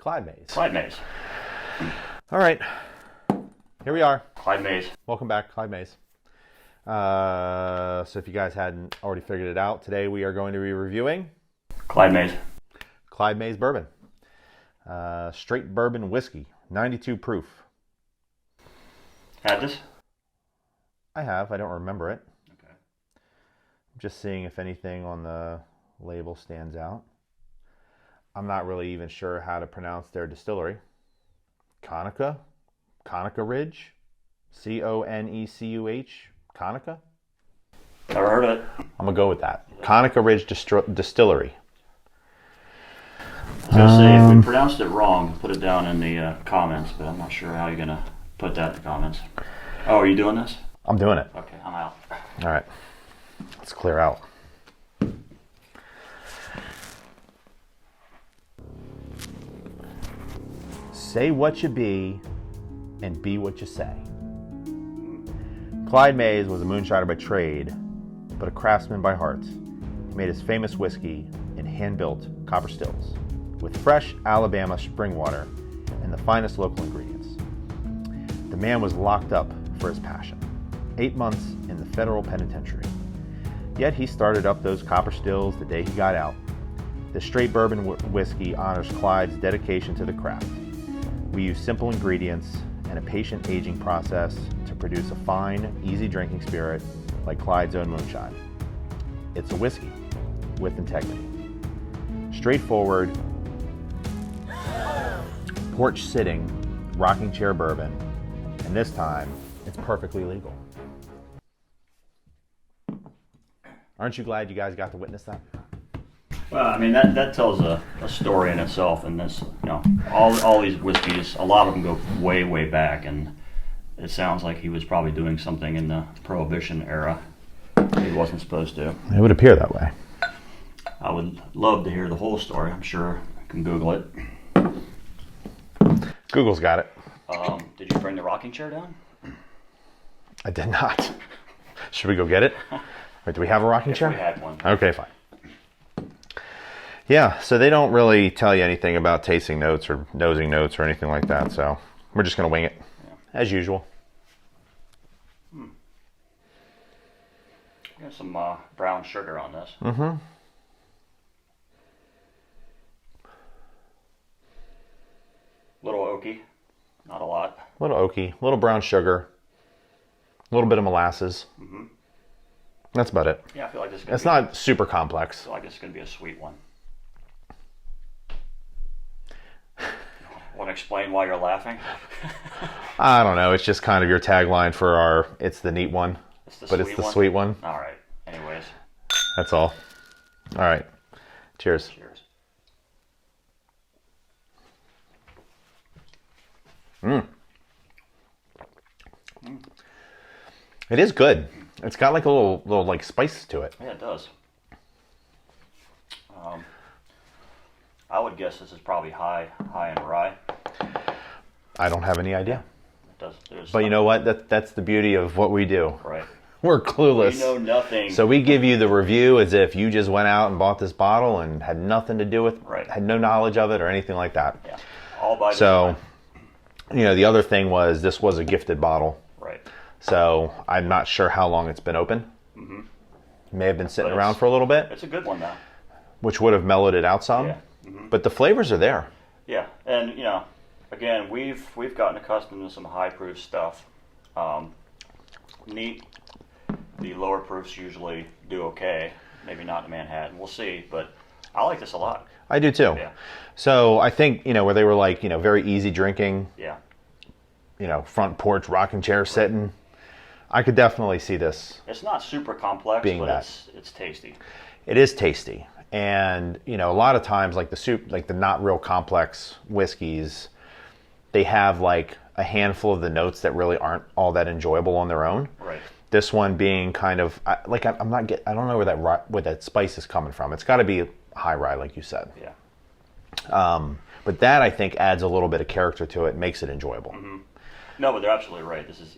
Clyde Mays. Clyde Mays. All right, here we are. Clyde Mays. Welcome back, Clyde Mays. So if you guys hadn't already figured it out, today we are going to be reviewing Clyde Mays. Clyde Mays Bourbon. Straight bourbon whiskey, 92 proof. Had this? I have. I don't remember it. Okay. I'm just seeing if anything on the label stands out. I'm not really even sure how to pronounce their distillery. Conecuh Ridge, Conecuh, Conecuh. Never heard of it. I'm gonna go with that. Conecuh Ridge Distillery. I was gonna say, if we pronounced it wrong, put it down in the comments, but I'm not sure how you're gonna put that in the comments. Oh, are you doing this? I'm doing it. Okay, I'm out. All right, let's clear out. Say what you be and be what you say. Clyde Mays was a moonshiner by trade, but a craftsman by heart. He made his famous whiskey in hand-built copper stills with fresh Alabama spring water and the finest local ingredients. The man was locked up for his passion, 8 months in the federal penitentiary. Yet he started up those copper stills the day he got out. The straight bourbon whiskey honors Clyde's dedication to the craft. We use simple ingredients and a patient aging process to produce a fine, easy drinking spirit like Clyde's own moonshine. It's a whiskey with integrity. Straightforward, porch-sitting, rocking chair bourbon, and this time, it's perfectly legal. Aren't you glad you guys got to witness that? Well, I mean, that tells a story in itself, and this, all these whiskeys, a lot of them go way, way back, and it sounds like he was probably doing something in the Prohibition era he wasn't supposed to. It would appear that way. I would love to hear the whole story. I'm sure I can Google it. Google's got it. Did you bring the rocking chair down? I did not. Should we go get it? Wait, do we have a rocking chair? We had one. Okay, fine. Yeah, so they don't really tell you anything about tasting notes or nosing notes or anything like that, so we're just going to wing it, as usual. Got some brown sugar on this. Mm-hmm. Little oaky, not a lot. A little oaky, a little brown sugar, a little bit of molasses. Mm-hmm. That's about it. Yeah, I feel like this is It's not super complex. I feel like it's going to be a sweet one. Want to explain why you're laughing? I don't know. It's just kind of your tagline for our, it's the neat one, It's the sweet one. All right. Anyways. That's all. All right. Cheers. Cheers. It is good. It's got like a little like spice to it. Yeah, it does. I would guess this is probably high in rye. I don't have any idea. It does. But you know what? That's the beauty of what we do. Right. We're clueless. We know nothing. So we give you the review as if you just went out and bought this bottle and had nothing to do with, had no knowledge of it or anything like that. Yeah. All by design. So, the other thing was this was a gifted bottle. Right. So I'm not sure how long it's been open. Mm-hmm. May have been sitting around for a little bit. It's a good one though. Which would have mellowed it out some. Yeah. Mm-hmm. But the flavors are there. Yeah, and again, we've gotten accustomed to some high proof stuff. Neat. The lower proofs usually do okay. Maybe not in Manhattan. We'll see, but I like this a lot. I do too. Yeah. So I think where they were like very easy drinking. Yeah. Front porch rocking chair sitting. I could definitely see this. It's not super complex, but it's tasty. It is tasty. And, a lot of times, like the not real complex whiskeys, they have like a handful of the notes that really aren't all that enjoyable on their own. Right. This one being kind of I don't know where that spice is coming from. It's got to be high rye, like you said. Yeah. But that I think adds a little bit of character to it, makes it enjoyable. Mm-hmm. No, but they're absolutely right. This is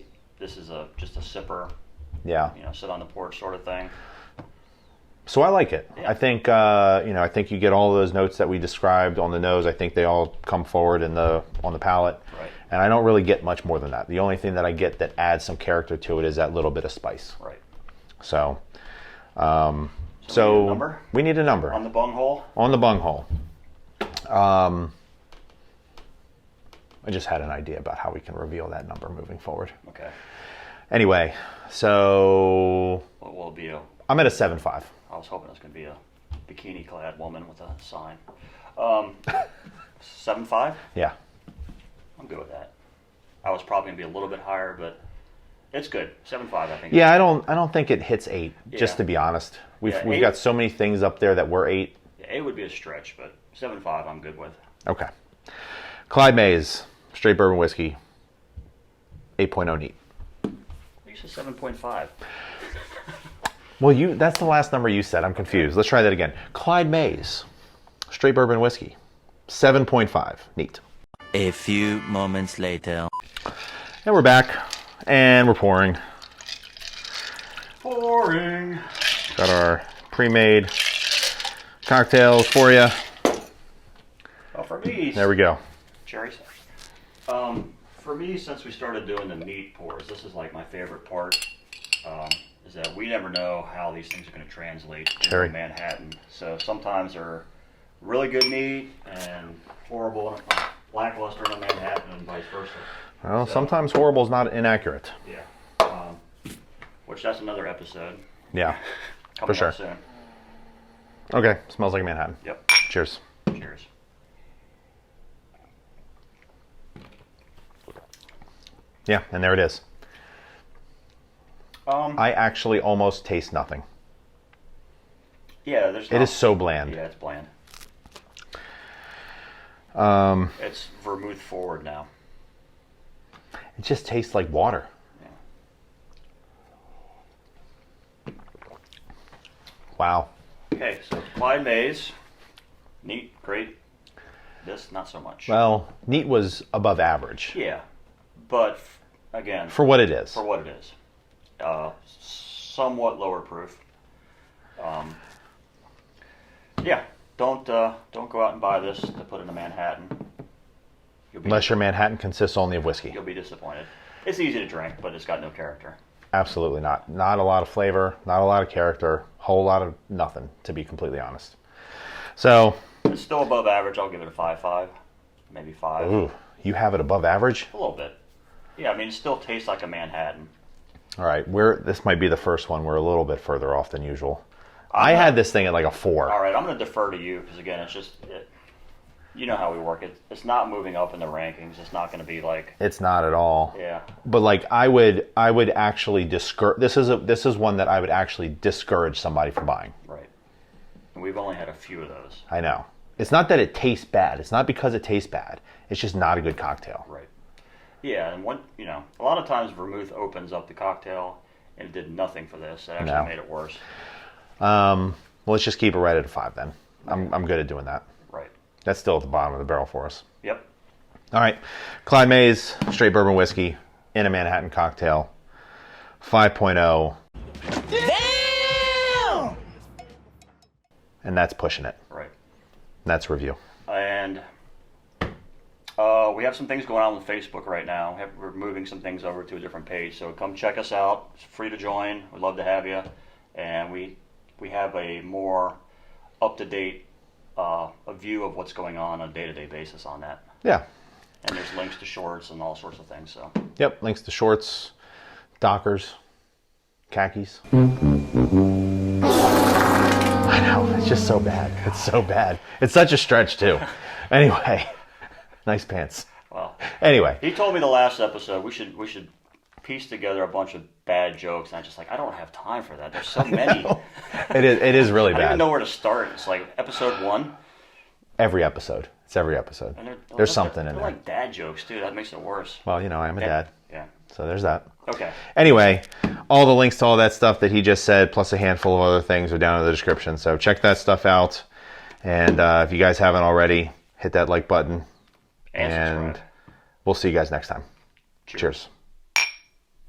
just a sipper. Yeah. Sit on the porch sort of thing. So I like it. Yeah. I think I think you get all of those notes that we described on the nose. I think they all come forward on the palate. Right. And I don't really get much more than that. The only thing that I get that adds some character to it is that little bit of spice. Right. So, we need a number on the bung hole. On the bung hole. I just had an idea about how we can reveal that number moving forward. Okay. Anyway, so What will it be? I'm at a 7.5. I was hoping it was going to be a bikini-clad woman with a sign. 7.5? Yeah. I'm good with that. I was probably going to be a little bit higher, but it's good. 7.5, I think. Yeah, I don't think it hits 8. Yeah. Just to be honest, we've eight, got so many things up there that were 8. Yeah, 8 would be a stretch, but 7.5 I'm good with. Okay. Clyde May's straight bourbon whiskey, 8.0 neat. You said 7.5. Well, that's the last number you said. I'm confused. Let's try that again. Clyde May's straight bourbon whiskey, 7.5 neat. A few moments later. And we're back, and we're pouring. Boring. Got our pre-made cocktails for you. Well, for me, There we go. cherries. For me, since we started doing the neat pours, this is like my favorite part. Is that we never know how these things are going to translate Cherry. in Manhattan. So sometimes they're really good neat and horrible in lackluster in Manhattan, and vice versa. Well, sometimes horrible is not inaccurate. Yeah. Which that's another episode. Yeah, Coming for sure. up soon. Okay, smells like Manhattan. Yep. Cheers. Cheers. Yeah, and there it is. I actually almost taste nothing. Yeah, there's. It is so bland. Yeah, it's bland. It's vermouth forward now. It just tastes like water. Yeah. Wow. Okay, so it's Clyde May's. Neat, great. This, not so much. Well, neat was above average. Yeah, but again, For what it is. for what it is, somewhat lower proof. Yeah, don't go out and buy this to put in a Manhattan. Unless your Manhattan consists only of whiskey. You'll be disappointed. It's easy to drink, but it's got no character. Absolutely not. Not a lot of flavor, not a lot of character, whole lot of nothing, to be completely honest. So, It's still above average. I'll give it a 5.5, maybe 5. ooh, you have it above average? A little bit. Yeah, I mean, it still tastes like a Manhattan. All right, this might be the first one. We're a little bit further off than usual. I had this thing at like a 4. All right, I'm going to defer to you because, again, it's just, you know how we work. It's not moving up in the rankings. It's not going to be like, It's not at all. yeah. But like I would actually discourage. This is one that I would actually discourage somebody from buying. Right. And we've only had a few of those. I know. It's not that it tastes bad. It's not because it tastes bad. It's just not a good cocktail. Right. Yeah, and a lot of times vermouth opens up the cocktail, and it did nothing for this. It actually No. made it worse. Well, let's just keep it right at a 5 then. I'm good at doing that. Right. That's still at the bottom of the barrel for us. Yep. All right, Clyde May's straight bourbon whiskey in a Manhattan cocktail, 5.0. Damn! And that's pushing it. Right. That's review. And we have some things going on with Facebook right now. We're moving some things over to a different page, so come check us out. It's free to join. We'd love to have you. And we have a more up-to-date a view of what's going on a day-to-day basis on that. Yeah. And there's links to shorts and all sorts of things. So Yep, links to shorts, Dockers, khakis. I know, it's just so bad. It's so bad. It's such a stretch, too. Anyway, nice pants. well, Anyway, he told me the last episode we should piece together a bunch of bad jokes, and I just I don't have time for that. There's so many. it is really I don't even bad. know where to start. It's like episode 1. Every episode. It's every episode. And There's something in they're there. like dad jokes too. That makes it worse. Well, I'm a dad. Yeah. So there's that. Okay. Anyway, all the links to all that stuff that he just said, plus a handful of other things, are down in the description. So check that stuff out. And if you guys haven't already, hit that like button. And subscribe. We'll see you guys next time. Cheers.